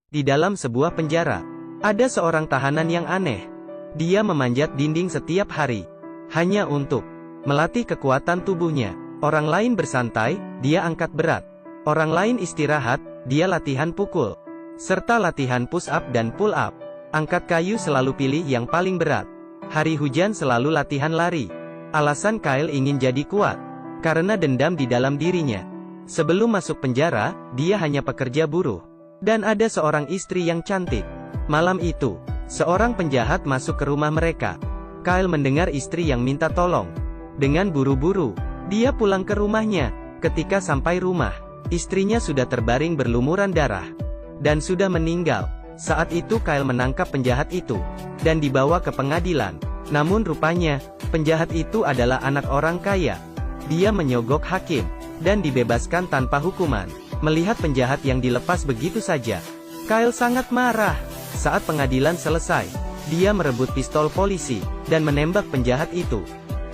Di dalam sebuah penjara, ada seorang tahanan yang aneh. Dia memanjat dinding setiap hari, hanya untuk melatih kekuatan tubuhnya. Orang lain bersantai, dia angkat berat. Orang lain istirahat, dia latihan pukul. Serta latihan push up dan pull up. Angkat kayu selalu pilih yang paling berat. Hari hujan selalu latihan lari. Alasan Kyle ingin jadi kuat, karena dendam di dalam dirinya. Sebelum masuk penjara, dia hanya pekerja buruh. Dan ada seorang istri yang cantik. Malam itu, seorang penjahat masuk ke rumah mereka. Kyle mendengar istri yang minta tolong. Dengan buru-buru, dia pulang ke rumahnya. Ketika sampai rumah, istrinya sudah terbaring berlumuran darah dan sudah meninggal. Saat itu Kyle menangkap penjahat itu dan dibawa ke pengadilan. Namun rupanya, penjahat itu adalah anak orang kaya. Dia menyogok hakim dan dibebaskan tanpa hukuman. Melihat penjahat yang dilepas begitu saja, Kyle sangat marah. Saat pengadilan selesai, dia merebut pistol polisi dan menembak penjahat itu.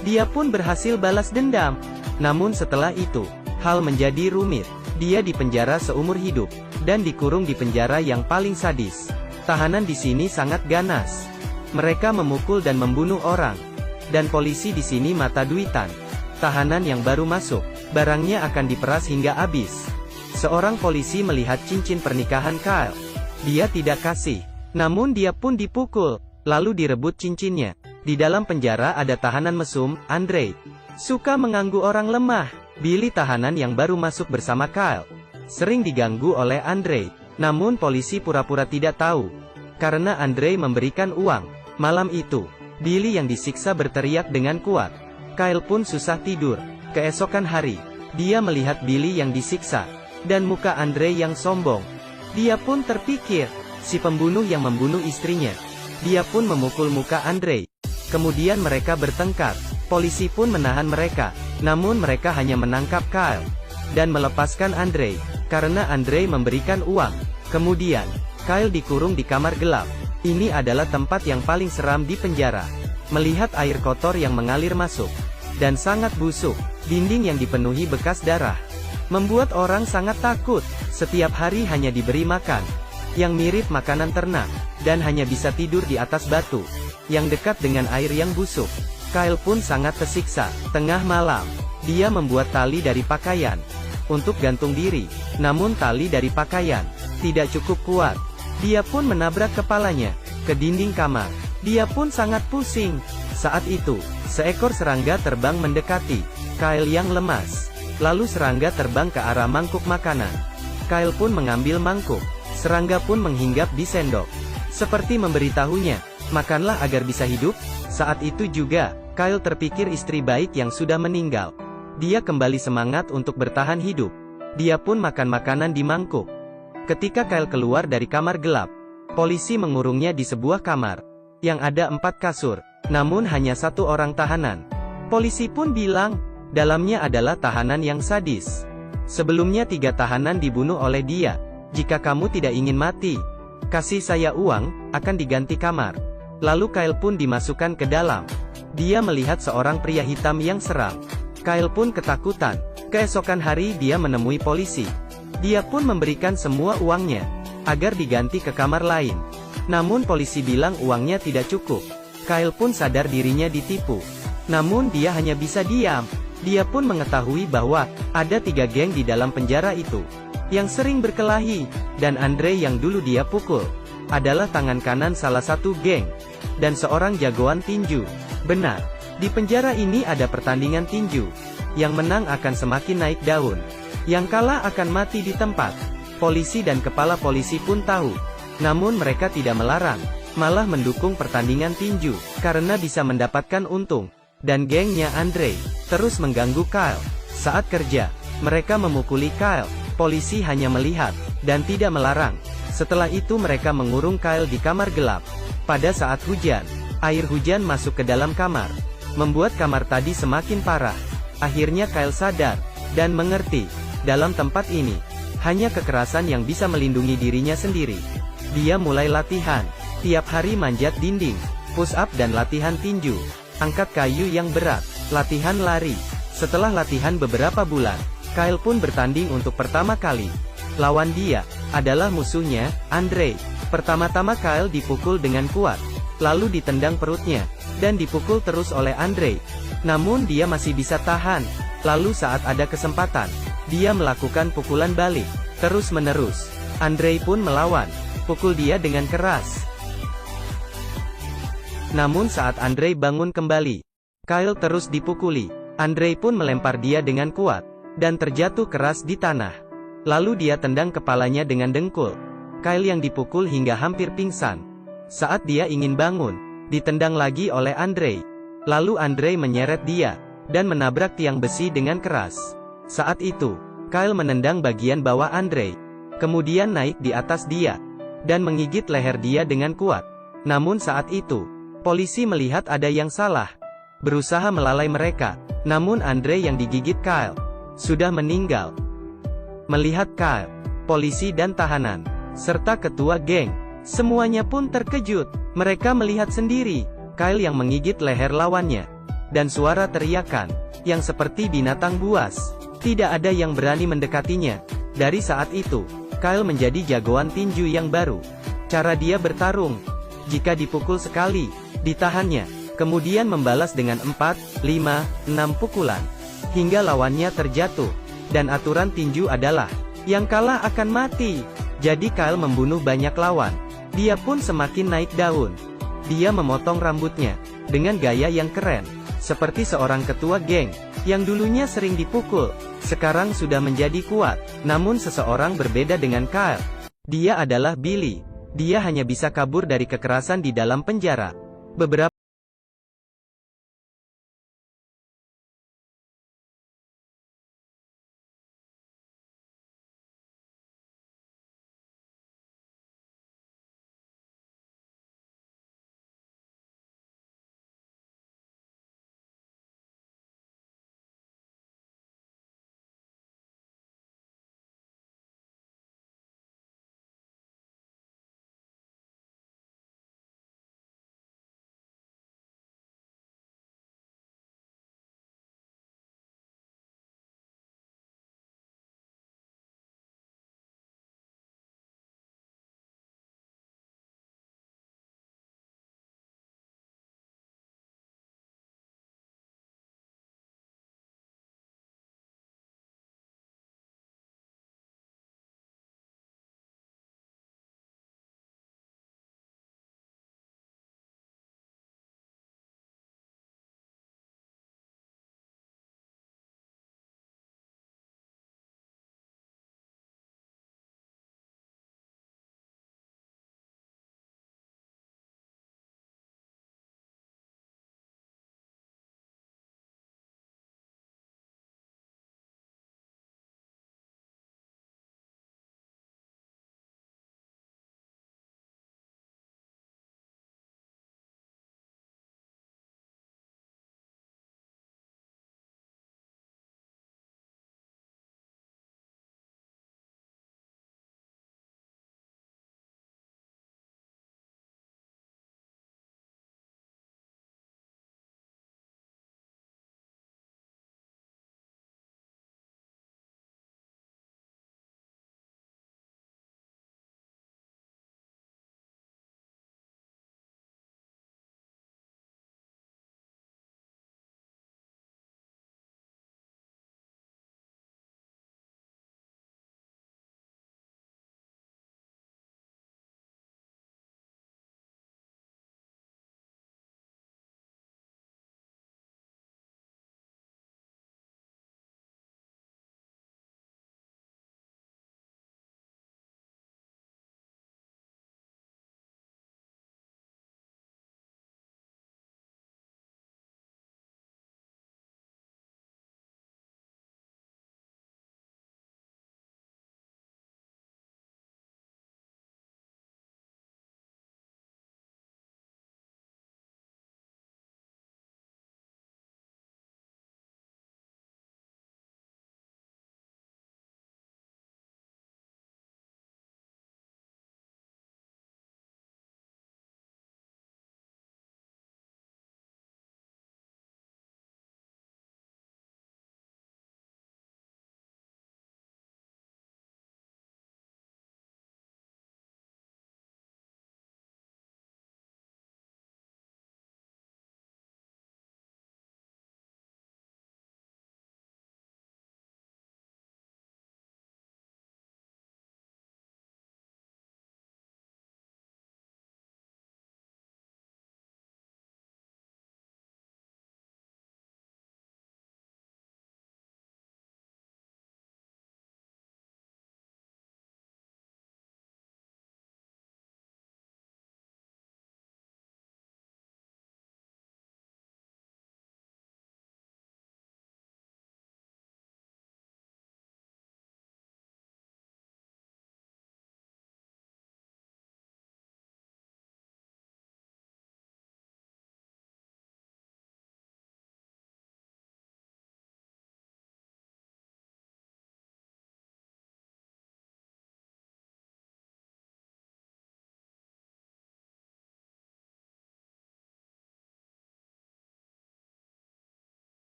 Dia pun berhasil balas dendam. Namun setelah itu, hal menjadi rumit. Dia dipenjara seumur hidup dan dikurung di penjara yang paling sadis. Tahanan di sini sangat ganas. Mereka memukul dan membunuh orang. Dan polisi di sini mata duitan. Tahanan yang baru masuk, barangnya akan diperas hingga habis. Seorang polisi melihat cincin pernikahan Kyle. Dia tidak kasih. Namun dia pun dipukul, lalu direbut cincinnya. Di dalam penjara ada tahanan mesum, Andre. Suka mengganggu orang lemah. Billy tahanan yang baru masuk bersama Kyle. Sering diganggu oleh Andre. Namun polisi pura-pura tidak tahu. Karena Andre memberikan uang. Malam itu, Billy yang disiksa berteriak dengan kuat. Kyle pun susah tidur. Keesokan hari, dia melihat Billy yang disiksa. Dan muka Andre yang sombong. Dia pun terpikir, si pembunuh yang membunuh istrinya. Dia pun memukul muka Andre. Kemudian mereka bertengkar. Polisi pun menahan mereka. Namun mereka hanya menangkap Kyle dan melepaskan Andre, karena Andre memberikan uang. Kemudian, Kyle dikurung di kamar gelap. Ini adalah tempat yang paling seram di penjara. Melihat air kotor yang mengalir masuk, dan sangat busuk, dinding yang dipenuhi bekas darah, membuat orang sangat takut. Setiap hari hanya diberi makan yang mirip makanan ternak, dan hanya bisa tidur di atas batu yang dekat dengan air yang busuk. Kyle pun sangat tersiksa. Tengah malam, dia membuat tali dari pakaian untuk gantung diri. Namun tali dari pakaian tidak cukup kuat. Dia pun menabrak kepalanya ke dinding kamar. Dia pun sangat pusing. Saat itu, seekor serangga terbang mendekati Kyle yang lemas. Lalu serangga terbang ke arah mangkuk makanan. Kyle pun mengambil mangkuk. Serangga pun menghinggap di sendok, seperti memberitahunya, makanlah agar bisa hidup. Saat itu juga, Kyle terpikir istri baik yang sudah meninggal. Dia kembali semangat untuk bertahan hidup. Dia pun makan makanan di mangkuk. Ketika Kyle keluar dari kamar gelap, polisi mengurungnya di sebuah kamar yang ada 4 kasur, namun hanya 1 orang tahanan. Polisi pun bilang, dalamnya adalah tahanan yang sadis. Sebelumnya 3 tahanan dibunuh oleh dia. Jika kamu tidak ingin mati, kasih saya uang, akan diganti kamar. Lalu Kyle pun dimasukkan ke dalam. Dia melihat seorang pria hitam yang seram. Kyle pun ketakutan. Keesokan hari dia menemui polisi. Dia pun memberikan semua uangnya agar diganti ke kamar lain. Namun polisi bilang uangnya tidak cukup. Kyle pun sadar dirinya ditipu. Namun dia hanya bisa diam. Dia pun mengetahui bahwa ada 3 geng di dalam penjara itu yang sering berkelahi, dan Andre yang dulu dia pukul adalah tangan kanan salah satu geng dan seorang jagoan tinju. Benar, di penjara ini ada pertandingan tinju. Yang menang akan semakin naik daun. Yang kalah akan mati di tempat. Polisi dan kepala polisi pun tahu. Namun mereka tidak melarang, malah mendukung pertandingan tinju, karena bisa mendapatkan untung. Dan gengnya Andre terus mengganggu Kyle. Saat kerja, mereka memukuli Kyle. Polisi hanya melihat dan tidak melarang. Setelah itu mereka mengurung Kyle di kamar gelap. Pada saat hujan, air hujan masuk ke dalam kamar, membuat kamar tadi semakin parah. Akhirnya Kyle sadar dan mengerti, dalam tempat ini hanya kekerasan yang bisa melindungi dirinya sendiri. Dia mulai latihan, tiap hari manjat dinding, push up dan latihan tinju, angkat kayu yang berat, latihan lari. Setelah latihan beberapa bulan, Kyle pun bertanding untuk pertama kali. Lawan dia adalah musuhnya, Andre. Pertama-tama Kyle dipukul dengan kuat, lalu ditendang perutnya, dan dipukul terus oleh Andre. Namun dia masih bisa tahan. Lalu saat ada kesempatan, dia melakukan pukulan balik, terus-menerus. Andre pun melawan, pukul dia dengan keras. Namun saat Andre bangun kembali, Kyle terus dipukuli. Andre pun melempar dia dengan kuat, dan terjatuh keras di tanah. Lalu dia tendang kepalanya dengan dengkul. Kyle yang dipukul hingga hampir pingsan. Saat dia ingin bangun, ditendang lagi oleh Andre. Lalu Andre menyeret dia, dan menabrak tiang besi dengan keras. Saat itu, Kyle menendang bagian bawah Andre, kemudian naik di atas dia, dan menggigit leher dia dengan kuat. Namun saat itu, polisi melihat ada yang salah, berusaha melalai mereka. Namun Andre yang digigit Kyle sudah meninggal. Melihat Kyle, polisi dan tahanan, serta ketua geng, semuanya pun terkejut. Mereka melihat sendiri Kyle yang menggigit leher lawannya, dan suara teriakan yang seperti binatang buas. Tidak ada yang berani mendekatinya. Dari saat itu, Kyle menjadi jagoan tinju yang baru. Cara dia bertarung, jika dipukul sekali, ditahannya, kemudian membalas dengan 4, 5, 6 pukulan, hingga lawannya terjatuh. Dan aturan tinju adalah, yang kalah akan mati. Jadi Kyle membunuh banyak lawan. Dia pun semakin naik daun. Dia memotong rambutnya, dengan gaya yang keren, seperti seorang ketua geng, yang dulunya sering dipukul, sekarang sudah menjadi kuat. Namun seseorang berbeda dengan Kyle. Dia adalah Billy. Dia hanya bisa kabur dari kekerasan di dalam penjara. Beberapa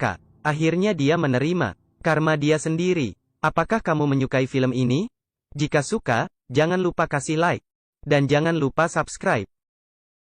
maka, akhirnya dia menerima karma dia sendiri. Apakah kamu menyukai film ini? Jika suka, jangan lupa kasih like. Dan jangan lupa subscribe.